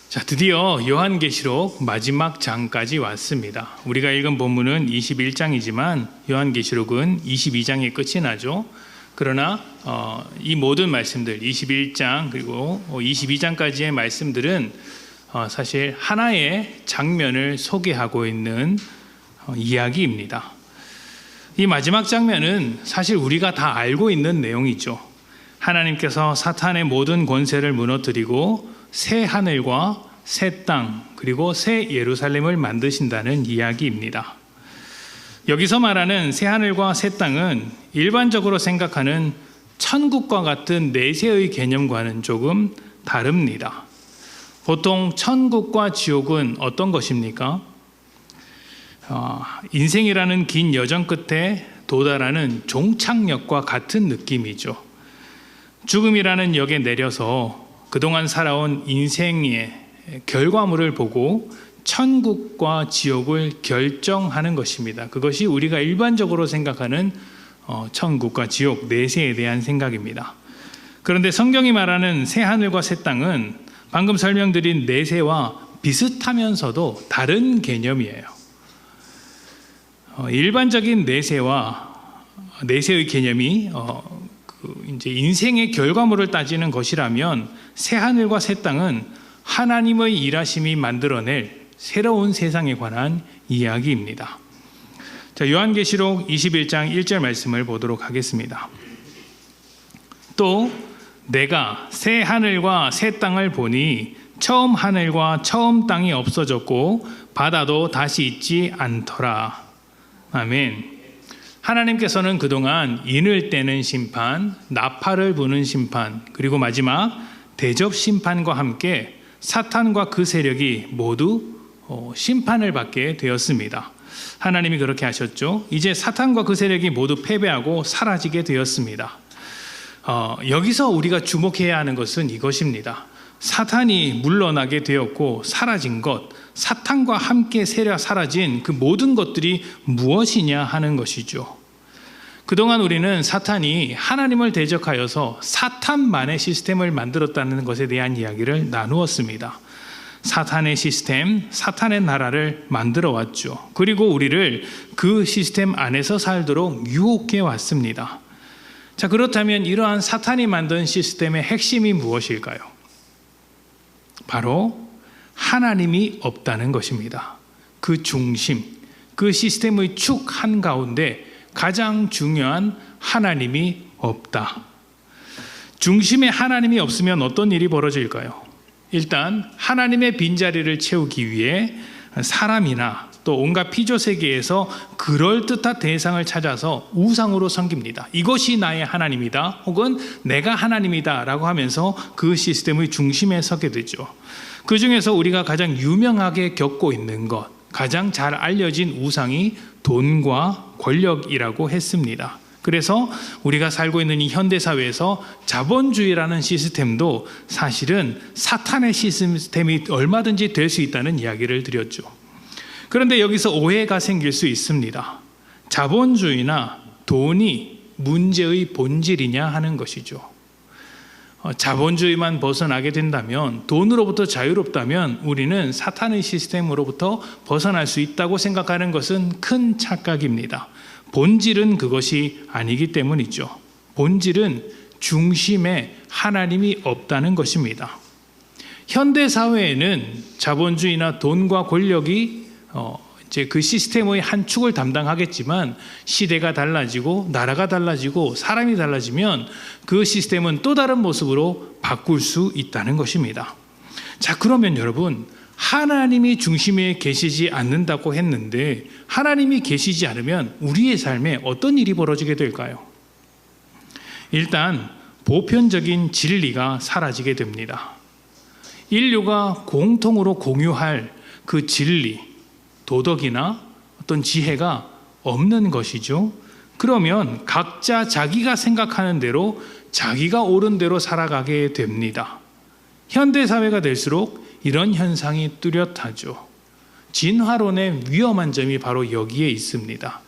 자, 드디어 요한계시록 마지막 장까지 왔습니다. 우리가 읽은 본문은 21장이지만 요한계시록은 22장에 끝이 나죠. 그러나 이 모든 말씀들 21장 그리고 22장까지의 말씀들은 사실 하나의 장면을 소개하고 있는 이야기입니다. 이 마지막 장면은 사실 우리가 다 알고 있는 내용이죠. 하나님께서 사탄의 모든 권세를 무너뜨리고 새 하늘과 새 땅 그리고 새 예루살렘을 만드신다는 이야기입니다. 여기서 말하는 새 하늘과 새 땅은 일반적으로 생각하는 천국과 같은 내세의 개념과는 조금 다릅니다. 보통 천국과 지옥은 어떤 것입니까? 인생이라는 긴 여정 끝에 도달하는 종착역과 같은 느낌이죠. 죽음이라는 역에 내려서 그동안 살아온 인생의 결과물을 보고 천국과 지옥을 결정하는 것입니다. 그것이 우리가 일반적으로 생각하는 천국과 지옥, 내세에 대한 생각입니다. 그런데 성경이 말하는 새 하늘과 새 땅은 방금 설명드린 내세와 비슷하면서도 다른 개념이에요. 일반적인 내세의 개념이 이제 인생의 결과물을 따지는 것이라면 새 하늘과 새 땅은 하나님의 일하심이 만들어낼 새로운 세상에 관한 이야기입니다. 자, 요한계시록 21장 1절 말씀을 보도록 하겠습니다. 또 내가 새 하늘과 새 땅을 보니 처음 하늘과 처음 땅이 없어졌고 바다도 다시 있지 않더라. 아멘. 하나님께서는 그동안 인을 떼는 심판, 나팔을 부는 심판, 그리고 마지막 대접 심판과 함께 사탄과 그 세력이 모두 심판을 받게 되었습니다. 하나님이 그렇게 하셨죠. 이제 사탄과 그 세력이 모두 패배하고 사라지게 되었습니다. 여기서 우리가 주목해야 하는 것은 이것입니다. 사탄이 물러나게 되었고 사라진 것, 사탄과 함께 사라진 그 모든 것들이 무엇이냐 하는 것이죠. 그동안 우리는 사탄이 하나님을 대적하여서 사탄만의 시스템을 만들었다는 것에 대한 이야기를 나누었습니다. 사탄의 시스템, 사탄의 나라를 만들어 왔죠. 그리고 우리를 그 시스템 안에서 살도록 유혹해 왔습니다. 자, 그렇다면 이러한 사탄이 만든 시스템의 핵심이 무엇일까요? 바로 하나님이 없다는 것입니다. 그 중심, 그 시스템의 축 한가운데 가장 중요한 하나님이 없다. 중심에 하나님이 없으면 어떤 일이 벌어질까요? 일단 하나님의 빈자리를 채우기 위해 사람이나 또 온갖 피조세계에서 그럴듯한 대상을 찾아서 우상으로 섬깁니다. 이것이 나의 하나님이다 혹은 내가 하나님이다 라고 하면서 그 시스템의 중심에 서게 되죠. 그 중에서 우리가 가장 유명하게 겪고 있는 것, 가장 잘 알려진 우상이 돈과 권력이라고 했습니다. 그래서 우리가 살고 있는 이 현대사회에서 자본주의라는 시스템도 사실은 사탄의 시스템이 얼마든지 될 수 있다는 이야기를 드렸죠. 그런데 여기서 오해가 생길 수 있습니다. 자본주의나 돈이 문제의 본질이냐 하는 것이죠. 자본주의만 벗어나게 된다면, 돈으로부터 자유롭다면 우리는 사탄의 시스템으로부터 벗어날 수 있다고 생각하는 것은 큰 착각입니다. 본질은 그것이 아니기 때문이죠. 본질은 중심에 하나님이 없다는 것입니다. 현대사회에는 자본주의나 돈과 권력이 이제 그 시스템의 한 축을 담당하겠지만 시대가 달라지고 나라가 달라지고 사람이 달라지면 그 시스템은 또 다른 모습으로 바꿀 수 있다는 것입니다. 자, 그러면 여러분, 하나님이 중심에 계시지 않는다고 했는데 하나님이 계시지 않으면 우리의 삶에 어떤 일이 벌어지게 될까요? 일단 보편적인 진리가 사라지게 됩니다. 인류가 공통으로 공유할 그 진리, 도덕이나 어떤 지혜가 없는 것이죠. 그러면 각자 자기가 생각하는 대로 자기가 옳은 대로 살아가게 됩니다. 현대사회가 될수록 이런 현상이 뚜렷하죠. 진화론의 위험한 점이 바로 여기에 있습니다.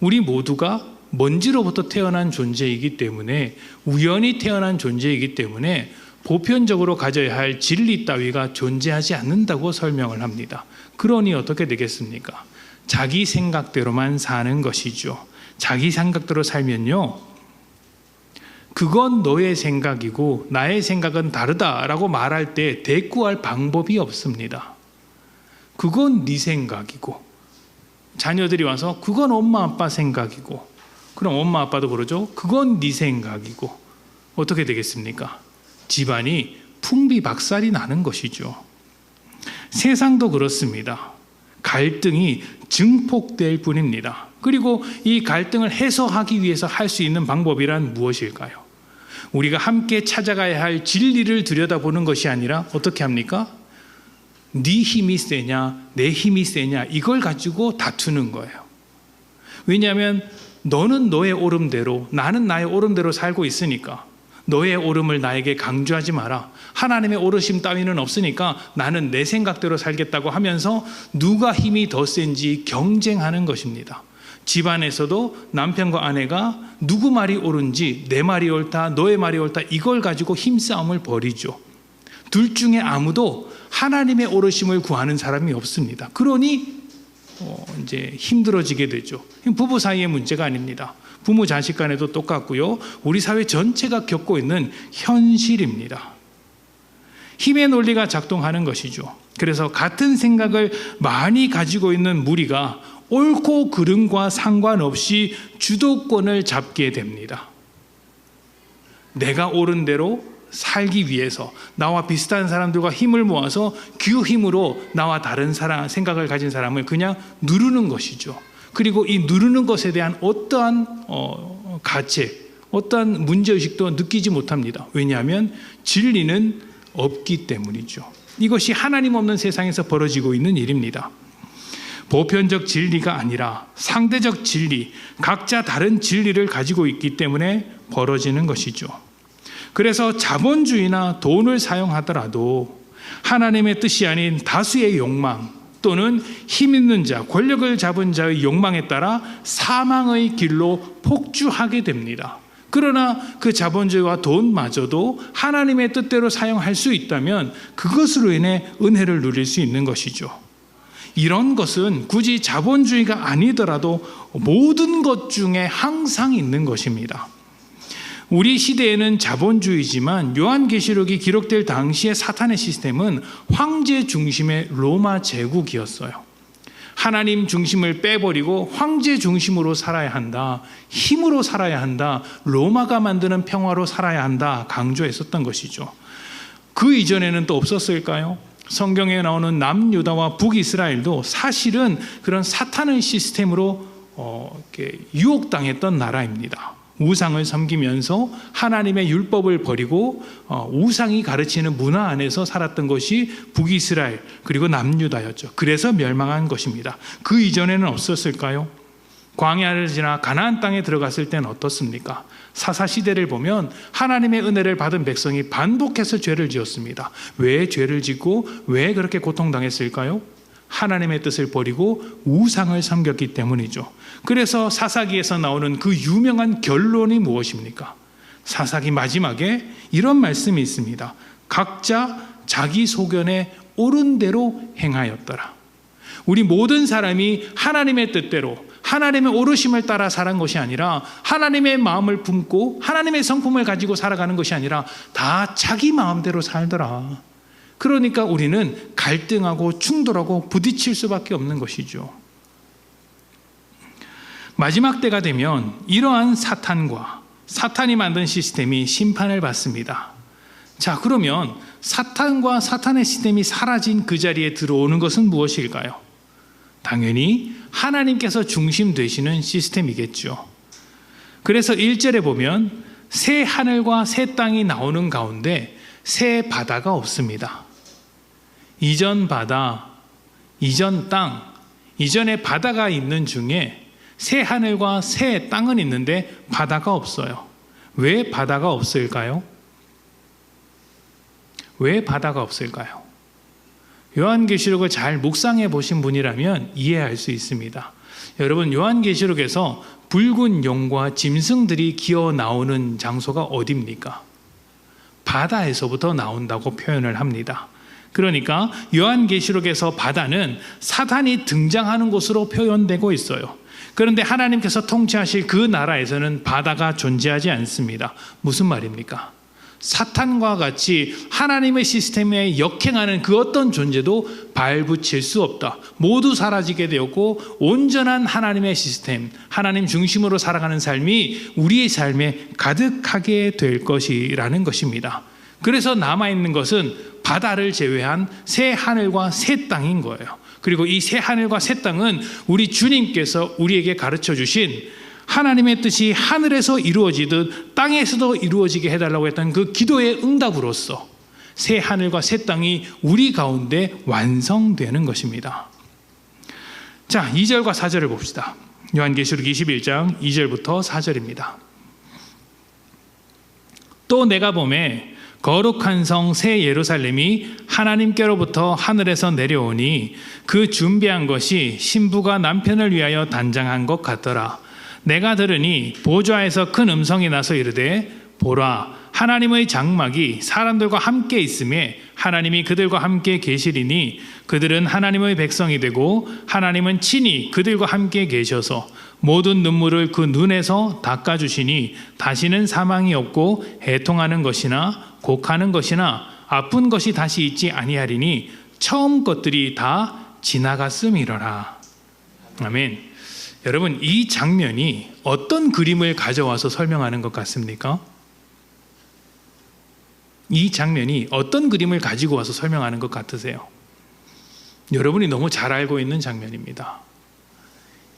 우리 모두가 먼지로부터 태어난 존재이기 때문에, 우연히 태어난 존재이기 때문에 보편적으로 가져야 할 진리 따위가 존재하지 않는다고 설명을 합니다. 그러니 어떻게 되겠습니까? 자기 생각대로만 사는 것이죠. 자기 생각대로 살면요, 그건 너의 생각이고 나의 생각은 다르다라고 말할 때 대꾸할 방법이 없습니다. 그건 네 생각이고, 자녀들이 와서 그건 엄마 아빠 생각이고, 그럼 엄마 아빠도 그러죠. 그건 네 생각이고, 어떻게 되겠습니까? 집안이 풍비박살이 나는 것이죠. 세상도 그렇습니다. 갈등이 증폭될 뿐입니다. 그리고 이 갈등을 해소하기 위해서 할 수 있는 방법이란 무엇일까요? 우리가 함께 찾아가야 할 진리를 들여다보는 것이 아니라 어떻게 합니까? 네 힘이 세냐 내 힘이 세냐 이걸 가지고 다투는 거예요. 왜냐하면 너는 너의 옳음대로, 나는 나의 옳음대로 살고 있으니까 너의 옳음을 나에게 강조하지 마라. 하나님의 옳으심 따위는 없으니까 나는 내 생각대로 살겠다고 하면서 누가 힘이 더 센지 경쟁하는 것입니다. 집안에서도 남편과 아내가 누구 말이 옳은지, 내 말이 옳다, 너의 말이 옳다, 이걸 가지고 힘싸움을 벌이죠. 둘 중에 아무도 하나님의 옳으심을 구하는 사람이 없습니다. 그러니 이제 힘들어지게 되죠. 부부 사이의 문제가 아닙니다. 부모 자식 간에도 똑같고요. 우리 사회 전체가 겪고 있는 현실입니다. 힘의 논리가 작동하는 것이죠. 그래서 같은 생각을 많이 가지고 있는 무리가 옳고 그름과 상관없이 주도권을 잡게 됩니다. 내가 옳은 대로 살기 위해서 나와 비슷한 사람들과 힘을 모아서 그 힘으로 나와 다른 생각을 가진 사람을 그냥 누르는 것이죠. 그리고 이 누르는 것에 대한 어떠한 가책, 어떠한 문제의식도 느끼지 못합니다. 왜냐하면 진리는 없기 때문이죠. 이것이 하나님 없는 세상에서 벌어지고 있는 일입니다. 보편적 진리가 아니라 상대적 진리, 각자 다른 진리를 가지고 있기 때문에 벌어지는 것이죠. 그래서 자본주의나 돈을 사용하더라도 하나님의 뜻이 아닌 다수의 욕망 또는 힘 있는 자, 권력을 잡은 자의 욕망에 따라 사망의 길로 폭주하게 됩니다. 그러나 그 자본주의와 돈마저도 하나님의 뜻대로 사용할 수 있다면 그것으로 인해 은혜를 누릴 수 있는 것이죠. 이런 것은 굳이 자본주의가 아니더라도 모든 것 중에 항상 있는 것입니다. 우리 시대에는 자본주의지만 요한계시록이 기록될 당시의 사탄의 시스템은 황제 중심의 로마 제국이었어요. 하나님 중심을 빼버리고 황제 중심으로 살아야 한다, 힘으로 살아야 한다, 로마가 만드는 평화로 살아야 한다 강조했었던 것이죠. 그 이전에는 또 없었을까요? 성경에 나오는 남유다와 북이스라엘도 사실은 그런 사탄의 시스템으로 이렇게 유혹당했던 나라입니다. 우상을 섬기면서 하나님의 율법을 버리고 우상이 가르치는 문화 안에서 살았던 것이 북이스라엘 그리고 남유다였죠. 그래서 멸망한 것입니다. 그 이전에는 없었을까요? 광야를 지나 가나안 땅에 들어갔을 때는 어떻습니까? 사사시대를 보면 하나님의 은혜를 받은 백성이 반복해서 죄를 지었습니다. 왜 죄를 짓고 왜 그렇게 고통당했을까요? 하나님의 뜻을 버리고 우상을 섬겼기 때문이죠. 그래서 사사기에서 나오는 그 유명한 결론이 무엇입니까? 사사기 마지막에 이런 말씀이 있습니다. 각자 자기 소견에 옳은 대로 행하였더라. 우리 모든 사람이 하나님의 뜻대로 하나님의 오르심을 따라 살아간 것이 아니라 하나님의 마음을 품고 하나님의 성품을 가지고 살아가는 것이 아니라 다 자기 마음대로 살더라. 그러니까 우리는 갈등하고 충돌하고 부딪힐 수밖에 없는 것이죠. 마지막 때가 되면 이러한 사탄과 사탄이 만든 시스템이 심판을 받습니다. 자, 그러면 사탄과 사탄의 시스템이 사라진 그 자리에 들어오는 것은 무엇일까요? 당연히 하나님께서 중심 되시는 시스템이겠죠. 그래서 1절에 보면 새 하늘과 새 땅이 나오는 가운데 새 바다가 없습니다. 이전 바다, 이전 땅, 이전에 바다가 있는 중에 새 하늘과 새 땅은 있는데 바다가 없어요. 왜 바다가 없을까요? 왜 바다가 없을까요? 요한계시록을 잘 묵상해 보신 분이라면 이해할 수 있습니다. 여러분, 요한계시록에서 붉은 용과 짐승들이 기어 나오는 장소가 어디입니까? 바다에서부터 나온다고 표현을 합니다. 그러니까 요한계시록에서 바다는 사탄이 등장하는 곳으로 표현되고 있어요. 그런데 하나님께서 통치하실 그 나라에서는 바다가 존재하지 않습니다. 무슨 말입니까? 사탄과 같이 하나님의 시스템에 역행하는 그 어떤 존재도 발붙일 수 없다. 모두 사라지게 되었고 온전한 하나님의 시스템, 하나님 중심으로 살아가는 삶이 우리의 삶에 가득하게 될 것이라는 것입니다. 그래서 남아있는 것은 바다를 제외한 새 하늘과 새 땅인 거예요. 그리고 이 새 하늘과 새 땅은 우리 주님께서 우리에게 가르쳐 주신 하나님의 뜻이 하늘에서 이루어지듯 땅에서도 이루어지게 해달라고 했던 그 기도의 응답으로서 새 하늘과 새 땅이 우리 가운데 완성되는 것입니다. 자, 2절과 4절을 봅시다. 요한계시록 21장 2절부터 4절입니다. 또 내가 보매 거룩한 성 새 예루살렘이 하나님께로부터 하늘에서 내려오니 그 준비한 것이 신부가 남편을 위하여 단장한 것 같더라. 내가 들으니 보좌에서 큰 음성이 나서 이르되 보라 하나님의 장막이 사람들과 함께 있음에 하나님이 그들과 함께 계시리니 그들은 하나님의 백성이 되고 하나님은 친히 그들과 함께 계셔서 모든 눈물을 그 눈에서 닦아주시니 다시는 사망이 없고 애통하는 것이나 곡하는 것이나 아픈 것이 다시 있지 아니하리니 처음 것들이 다 지나갔음이로라. 아멘. 여러분, 이 장면이 어떤 그림을 가져와서 설명하는 것 같습니까? 이 장면이 어떤 그림을 가지고 와서 설명하는 것 같으세요? 여러분이 너무 잘 알고 있는 장면입니다.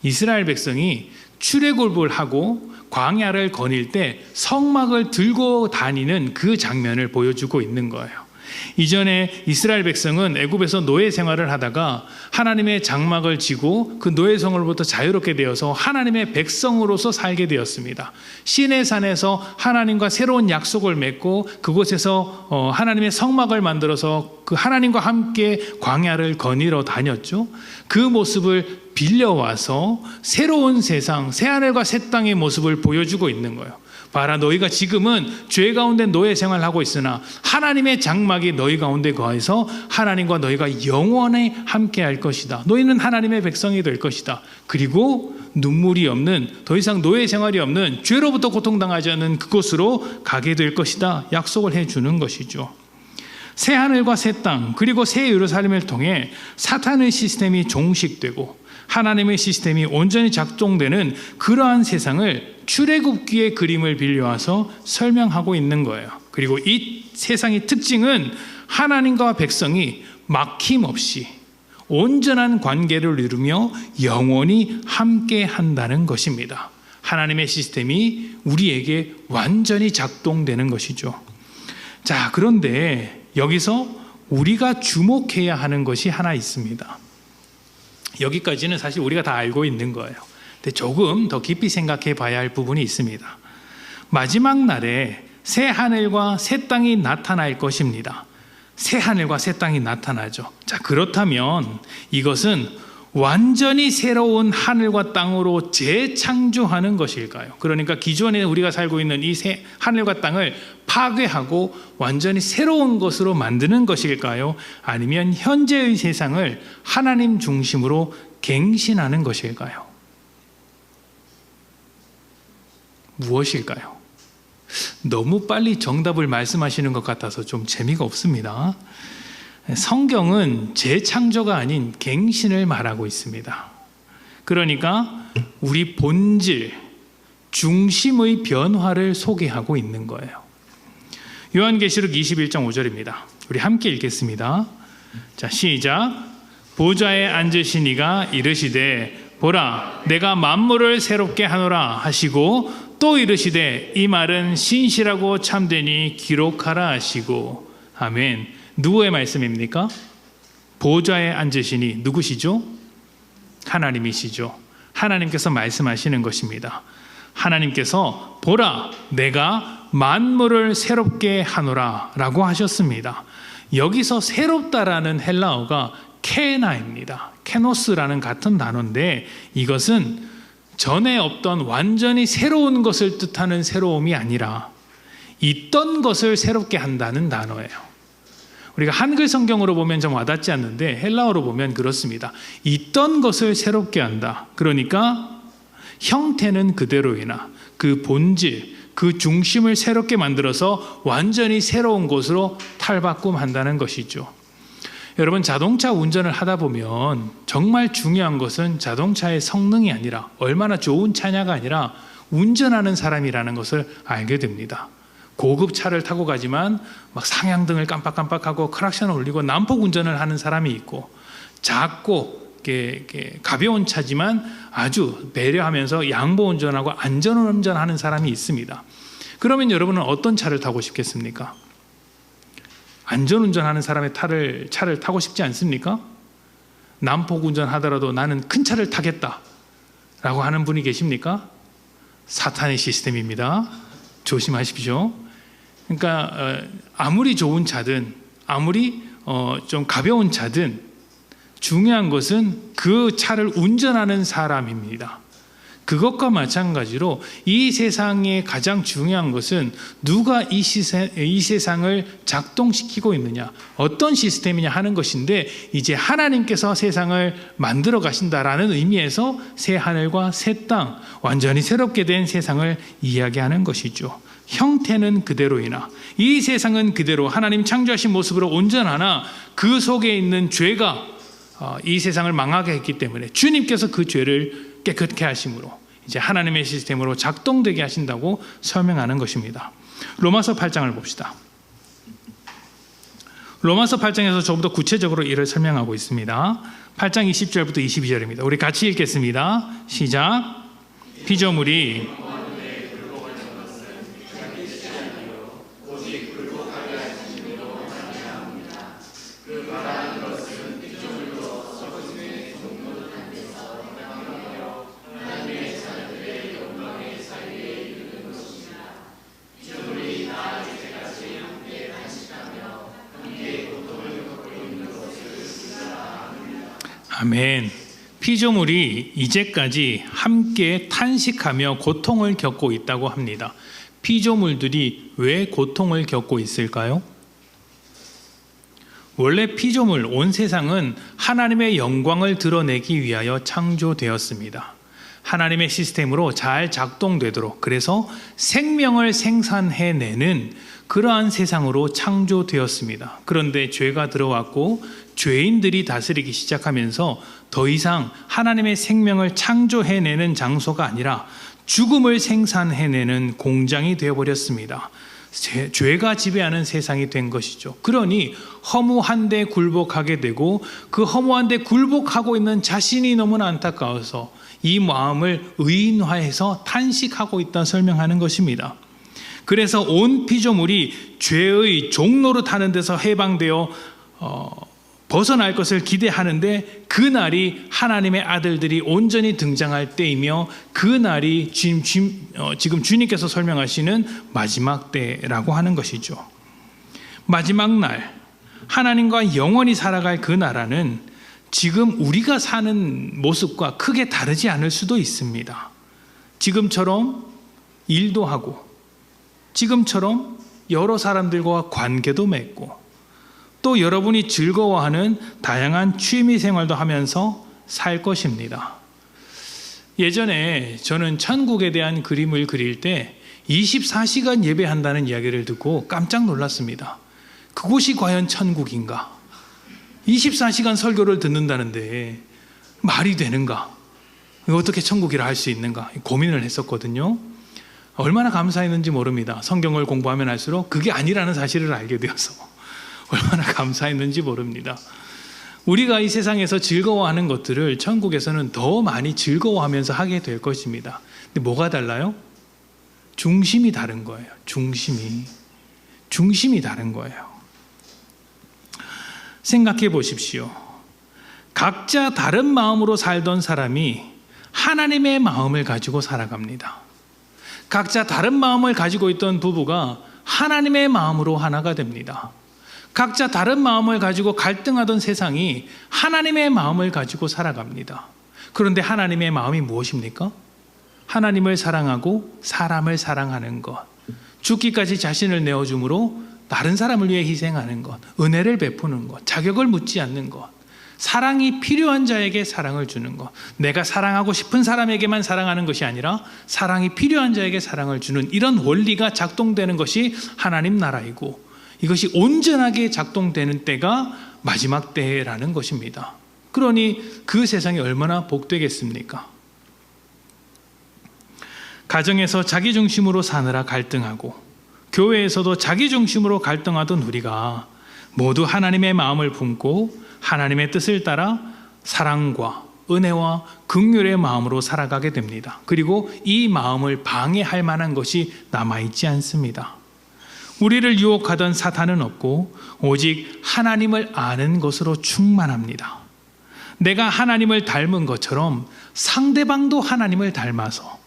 이스라엘 백성이 출애굽을 하고 광야를 거닐 때 성막을 들고 다니는 그 장면을 보여주고 있는 거예요. 이전에 이스라엘 백성은 애굽에서 노예 생활을 하다가 하나님의 장막을 지고 그 노예 생활로부터 자유롭게 되어서 하나님의 백성으로서 살게 되었습니다. 시내산에서 하나님과 새로운 약속을 맺고 그곳에서 하나님의 성막을 만들어서 그 하나님과 함께 광야를 거닐어 다녔죠. 그 모습을 빌려와서 새로운 세상, 새하늘과 새 땅의 모습을 보여주고 있는 거예요. 봐라, 너희가 지금은 죄 가운데 노예 생활하고 있으나 하나님의 장막이 너희 가운데 거해서 하나님과 너희가 영원히 함께 할 것이다. 너희는 하나님의 백성이 될 것이다. 그리고 눈물이 없는, 더 이상 노예 생활이 없는, 죄로부터 고통당하지 않는 그곳으로 가게 될 것이다. 약속을 해주는 것이죠. 새 하늘과 새 땅, 그리고 새 예루살렘을 통해 사탄의 시스템이 종식되고 하나님의 시스템이 온전히 작동되는 그러한 세상을 출애굽기의 그림을 빌려와서 설명하고 있는 거예요. 그리고 이 세상의 특징은 하나님과 백성이 막힘없이 온전한 관계를 이루며 영원히 함께 한다는 것입니다. 하나님의 시스템이 우리에게 완전히 작동되는 것이죠. 자, 그런데 여기서 우리가 주목해야 하는 것이 하나 있습니다. 여기까지는 사실 우리가 다 알고 있는 거예요. 근데 조금 더 깊이 생각해 봐야 할 부분이 있습니다. 마지막 날에 새 하늘과 새 땅이 나타날 것입니다. 새 하늘과 새 땅이 나타나죠. 자, 그렇다면 이것은 완전히 새로운 하늘과 땅으로 재창조하는 것일까요? 그러니까 기존에 우리가 살고 있는 이 새 하늘과 땅을 파괴하고 완전히 새로운 것으로 만드는 것일까요? 아니면 현재의 세상을 하나님 중심으로 갱신하는 것일까요? 무엇일까요? 너무 빨리 정답을 말씀하시는 것 같아서 좀 재미가 없습니다. 성경은 재창조가 아닌 갱신을 말하고 있습니다. 그러니까 우리 본질, 중심의 변화를 소개하고 있는 거예요. 요한계시록 21장 5절입니다. 우리 함께 읽겠습니다. 자, 시작. 보좌에 앉으신 이가 이르시되 보라 내가 만물을 새롭게 하노라 하시고 또 이르시되 이 말은 신실하고 참되니 기록하라 하시고. 아멘. 누구의 말씀입니까? 보좌에 앉으시니 누구시죠? 하나님이시죠. 하나님께서 말씀하시는 것입니다. 하나님께서 보라 내가 만물을 새롭게 하노라 라고 하셨습니다. 여기서 새롭다라는 헬라어가 케나입니다. 케노스라는 같은 단어인데 이것은 전에 없던 완전히 새로운 것을 뜻하는 새로움이 아니라 있던 것을 새롭게 한다는 단어예요. 우리가 한글 성경으로 보면 좀 와닿지 않는데 헬라어로 보면 그렇습니다. 있던 것을 새롭게 한다. 그러니까 형태는 그대로이나 그 본질, 그 중심을 새롭게 만들어서 완전히 새로운 것으로 탈바꿈한다는 것이죠. 여러분, 자동차 운전을 하다 보면 정말 중요한 것은 자동차의 성능이 아니라, 얼마나 좋은 차냐가 아니라 운전하는 사람이라는 것을 알게 됩니다. 고급 차를 타고 가지만 막 상향등을 깜빡깜빡하고 크락션을 울리고 난폭 운전을 하는 사람이 있고, 작고 가벼운 차지만 아주 배려하면서 양보 운전하고 안전 운전하는 사람이 있습니다. 그러면 여러분은 어떤 차를 타고 싶겠습니까? 안전 운전하는 사람의 차를 타고 싶지 않습니까? 난폭 운전하더라도 나는 큰 차를 타겠다라고 하는 분이 계십니까? 사탄의 시스템입니다. 조심하십시오. 그러니까 아무리 좋은 차든 아무리 좀 가벼운 차든 중요한 것은 그 차를 운전하는 사람입니다. 그것과 마찬가지로 이 세상의 가장 중요한 것은 누가 이 세상을 작동시키고 있느냐, 어떤 시스템이냐 하는 것인데, 이제 하나님께서 세상을 만들어 가신다라는 의미에서 새 하늘과 새 땅, 완전히 새롭게 된 세상을 이야기하는 것이죠. 형태는 그대로이나 이 세상은 그대로 하나님 창조하신 모습으로 온전하나 그 속에 있는 죄가 이 세상을 망하게 했기 때문에 주님께서 그 죄를 깨끗게 하심으로 이제 하나님의 시스템으로 작동되게 하신다고 설명하는 것입니다. 로마서 8장을 봅시다. 로마서 8장에서 조금 더 구체적으로 이를 설명하고 있습니다. 8장 20절부터 22절입니다. 우리 같이 읽겠습니다. 시작. 피조물이 아멘. 피조물이 이제까지 함께 탄식하며 고통을 겪고 있다고 합니다. 피조물들이 왜 고통을 겪고 있을까요? 원래 피조물, 온 세상은 하나님의 영광을 드러내기 위하여 창조되었습니다. 하나님의 시스템으로 잘 작동되도록, 그래서 생명을 생산해내는 그러한 세상으로 창조되었습니다. 그런데 죄가 들어왔고 죄인들이 다스리기 시작하면서 더 이상 하나님의 생명을 창조해내는 장소가 아니라 죽음을 생산해내는 공장이 되어버렸습니다. 죄가 지배하는 세상이 된 것이죠. 그러니 허무한 데 굴복하게 되고, 그 허무한 데 굴복하고 있는 자신이 너무나 안타까워서 이 마음을 의인화해서 탄식하고 있다 설명하는 것입니다. 그래서 온 피조물이 죄의 종로로 타는 데서 해방되어 벗어날 것을 기대하는데, 그날이 하나님의 아들들이 온전히 등장할 때이며 그 날이 지금 주님께서 설명하시는 마지막 때라고 하는 것이죠. 마지막 날, 하나님과 영원히 살아갈 그 나라는 지금 우리가 사는 모습과 크게 다르지 않을 수도 있습니다. 지금처럼 일도 하고, 지금처럼 여러 사람들과 관계도 맺고, 또 여러분이 즐거워하는 다양한 취미 생활도 하면서 살 것입니다. 예전에 저는 천국에 대한 그림을 그릴 때 24시간 예배한다는 이야기를 듣고 깜짝 놀랐습니다. 그곳이 과연 천국인가? 24시간 설교를 듣는다는데 말이 되는가? 어떻게 천국이라 할 수 있는가? 고민을 했었거든요. 얼마나 감사했는지 모릅니다. 성경을 공부하면 할수록 그게 아니라는 사실을 알게 되어서 얼마나 감사했는지 모릅니다. 우리가 이 세상에서 즐거워하는 것들을 천국에서는 더 많이 즐거워하면서 하게 될 것입니다. 근데 뭐가 달라요? 중심이 다른 거예요. 중심이 다른 거예요. 생각해 보십시오. 각자 다른 마음으로 살던 사람이 하나님의 마음을 가지고 살아갑니다. 각자 다른 마음을 가지고 있던 부부가 하나님의 마음으로 하나가 됩니다. 각자 다른 마음을 가지고 갈등하던 세상이 하나님의 마음을 가지고 살아갑니다. 그런데 하나님의 마음이 무엇입니까? 하나님을 사랑하고 사람을 사랑하는 것, 죽기까지 자신을 내어줌으로 다른 사람을 위해 희생하는 것, 은혜를 베푸는 것, 자격을 묻지 않는 것, 사랑이 필요한 자에게 사랑을 주는 것, 내가 사랑하고 싶은 사람에게만 사랑하는 것이 아니라 사랑이 필요한 자에게 사랑을 주는 이런 원리가 작동되는 것이 하나님 나라이고, 이것이 온전하게 작동되는 때가 마지막 때라는 것입니다. 그러니 그 세상이 얼마나 복되겠습니까? 가정에서 자기 중심으로 사느라 갈등하고, 교회에서도 자기 중심으로 갈등하던 우리가 모두 하나님의 마음을 품고 하나님의 뜻을 따라 사랑과 은혜와 긍휼의 마음으로 살아가게 됩니다. 그리고 이 마음을 방해할 만한 것이 남아있지 않습니다. 우리를 유혹하던 사탄은 없고 오직 하나님을 아는 것으로 충만합니다. 내가 하나님을 닮은 것처럼 상대방도 하나님을 닮아서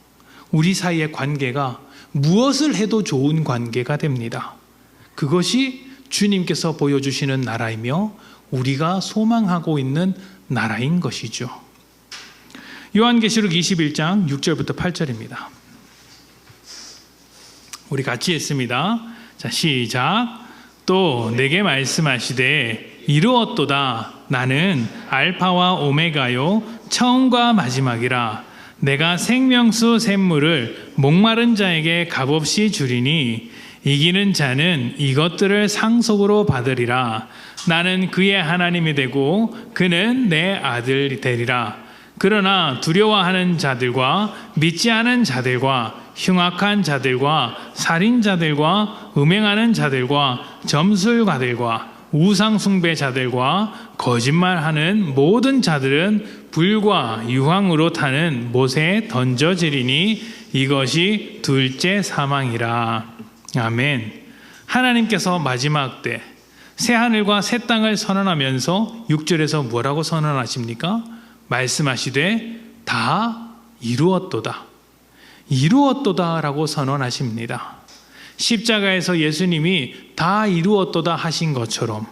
우리 사이의 관계가 무엇을 해도 좋은 관계가 됩니다. 그것이 주님께서 보여주시는 나라이며 우리가 소망하고 있는 나라인 것이죠. 요한계시록 21장 6절부터 8절입니다. 우리 같이 했습니다. 자, 시작. 또 내게 말씀하시되 이루었도다. 나는 알파와 오메가요 처음과 마지막이라. 내가 생명수 샘물을 목마른 자에게 값없이 주리니 이기는 자는 이것들을 상속으로 받으리라. 나는 그의 하나님이 되고 그는 내 아들이 되리라. 그러나 두려워하는 자들과 믿지 않은 자들과 흉악한 자들과 살인자들과 음행하는 자들과 점술가들과 우상숭배자들과 거짓말하는 모든 자들은 불과 유황으로 타는 못에 던져지리니 이것이 둘째 사망이라. 아멘. 하나님께서 마지막 때 새하늘과 새 땅을 선언하면서 6절에서 뭐라고 선언하십니까? 말씀하시되 다 이루었도다. 이루었도다라고 선언하십니다. 십자가에서 예수님이 다 이루었도다 하신 것처럼,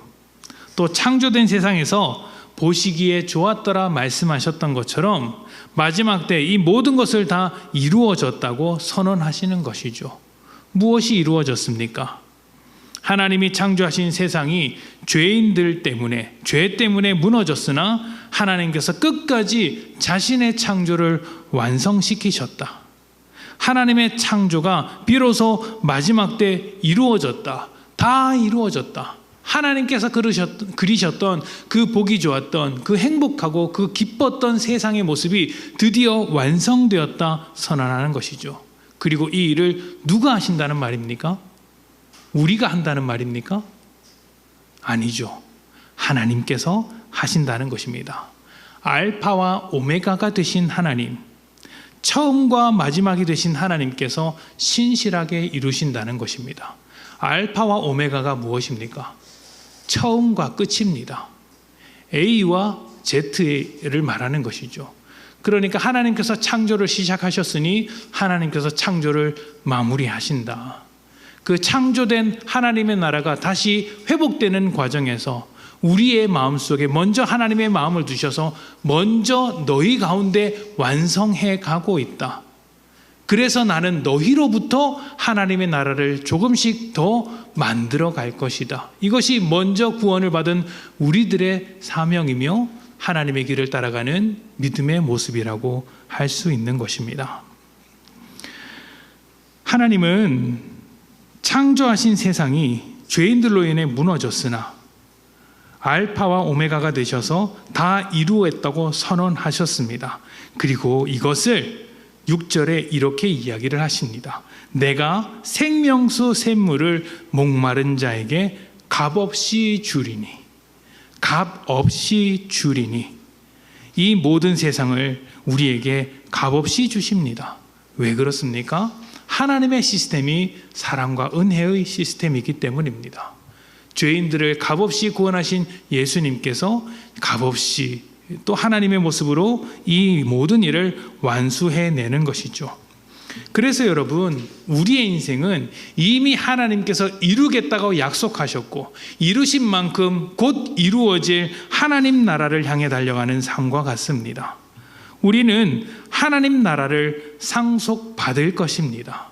또 창조된 세상에서 보시기에 좋았더라 말씀하셨던 것처럼 마지막 때 이 모든 것을 다 이루어졌다고 선언하시는 것이죠. 무엇이 이루어졌습니까? 하나님이 창조하신 세상이 죄인들 때문에, 죄 때문에 무너졌으나 하나님께서 끝까지 자신의 창조를 완성시키셨다. 하나님의 창조가 비로소 마지막 때 이루어졌다. 다 이루어졌다. 하나님께서 그리셨던 그 보기 좋았던 그 행복하고 그 기뻤던 세상의 모습이 드디어 완성되었다 선언하는 것이죠. 그리고 이 일을 누가 하신다는 말입니까? 우리가 한다는 말입니까? 아니죠. 하나님께서 하신다는 것입니다. 알파와 오메가가 되신 하나님, 처음과 마지막이 되신 하나님께서 신실하게 이루신다는 것입니다. 알파와 오메가가 무엇입니까? 처음과 끝입니다. A와 Z를 말하는 것이죠. 그러니까 하나님께서 창조를 시작하셨으니 하나님께서 창조를 마무리하신다. 그 창조된 하나님의 나라가 다시 회복되는 과정에서 우리의 마음속에 먼저 하나님의 마음을 두셔서 먼저 너희 가운데 완성해 가고 있다. 그래서 나는 너희로부터 하나님의 나라를 조금씩 더 만들어 갈 것이다. 이것이 먼저 구원을 받은 우리들의 사명이며 하나님의 길을 따라가는 믿음의 모습이라고 할 수 있는 것입니다. 하나님은 창조하신 세상이 죄인들로 인해 무너졌으나 알파와 오메가가 되셔서 다 이루었다고 선언하셨습니다. 그리고 이것을 6절에 이렇게 이야기를 하십니다. 내가 생명수 샘물을 목마른 자에게 값없이 주리니, 값없이 주리니. 이 모든 세상을 우리에게 값없이 주십니다. 왜 그렇습니까? 하나님의 시스템이 사랑과 은혜의 시스템이기 때문입니다. 죄인들을 값없이 구원하신 예수님께서 값없이 또 하나님의 모습으로 이 모든 일을 완수해내는 것이죠. 그래서 여러분, 우리의 인생은 이미 하나님께서 이루겠다고 약속하셨고 이루신 만큼 곧 이루어질 하나님 나라를 향해 달려가는 삶과 같습니다. 우리는 하나님 나라를 상속받을 것입니다.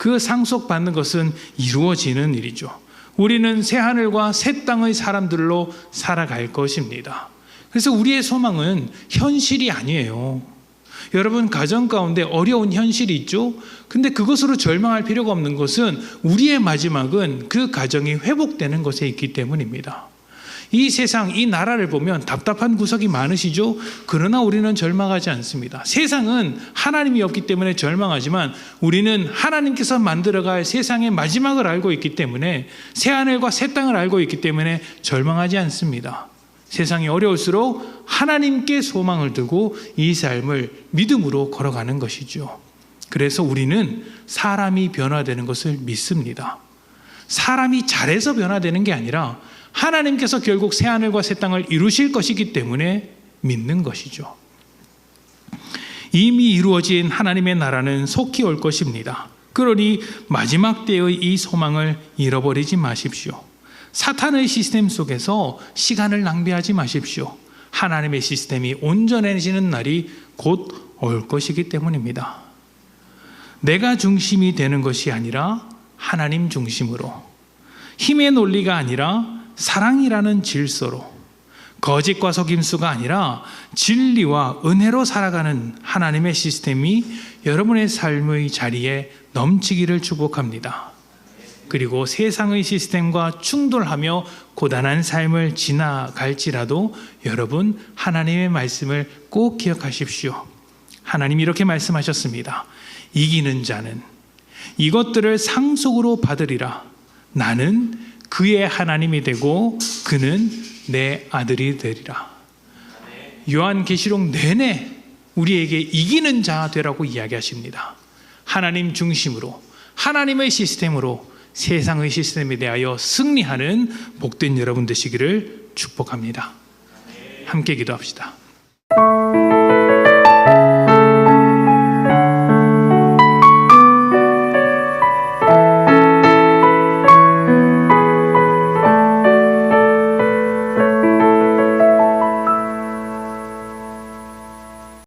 그 상속받는 것은 이루어지는 일이죠. 우리는 새 하늘과 새 땅의 사람들로 살아갈 것입니다. 그래서 우리의 소망은 현실이 아니에요. 여러분, 가정 가운데 어려운 현실이 있죠? 근데 그것으로 절망할 필요가 없는 것은 우리의 마지막은 그 가정이 회복되는 것에 있기 때문입니다. 이 세상, 이 나라를 보면 답답한 구석이 많으시죠? 그러나 우리는 절망하지 않습니다. 세상은 하나님이 없기 때문에 절망하지만 우리는 하나님께서 만들어갈 세상의 마지막을 알고 있기 때문에 새하늘과 새 땅을 알고 있기 때문에 절망하지 않습니다. 세상이 어려울수록 하나님께 소망을 두고 이 삶을 믿음으로 걸어가는 것이죠. 그래서 우리는 사람이 변화되는 것을 믿습니다. 사람이 잘해서 변화되는 게 아니라 하나님께서 결국 새하늘과 새 땅을 이루실 것이기 때문에 믿는 것이죠. 이미 이루어진 하나님의 나라는 속히 올 것입니다. 그러니 마지막 때의 이 소망을 잃어버리지 마십시오. 사탄의 시스템 속에서 시간을 낭비하지 마십시오. 하나님의 시스템이 온전해지는 날이 곧 올 것이기 때문입니다. 내가 중심이 되는 것이 아니라 하나님 중심으로, 힘의 논리가 아니라 사랑이라는 질서로, 거짓과 속임수가 아니라 진리와 은혜로 살아가는 하나님의 시스템이 여러분의 삶의 자리에 넘치기를 축복합니다. 그리고 세상의 시스템과 충돌하며 고단한 삶을 지나갈지라도 여러분, 하나님의 말씀을 꼭 기억하십시오. 하나님이 이렇게 말씀하셨습니다. 이기는 자는 이것들을 상속으로 받으리라. 나는 그의 하나님이 되고 그는 내 아들이 되리라. 요한계시록 내내 우리에게 이기는 자 되라고 이야기하십니다. 하나님 중심으로, 하나님의 시스템으로 세상의 시스템에 대하여 승리하는 복된 여러분 되시기를 축복합니다. 함께 기도합시다.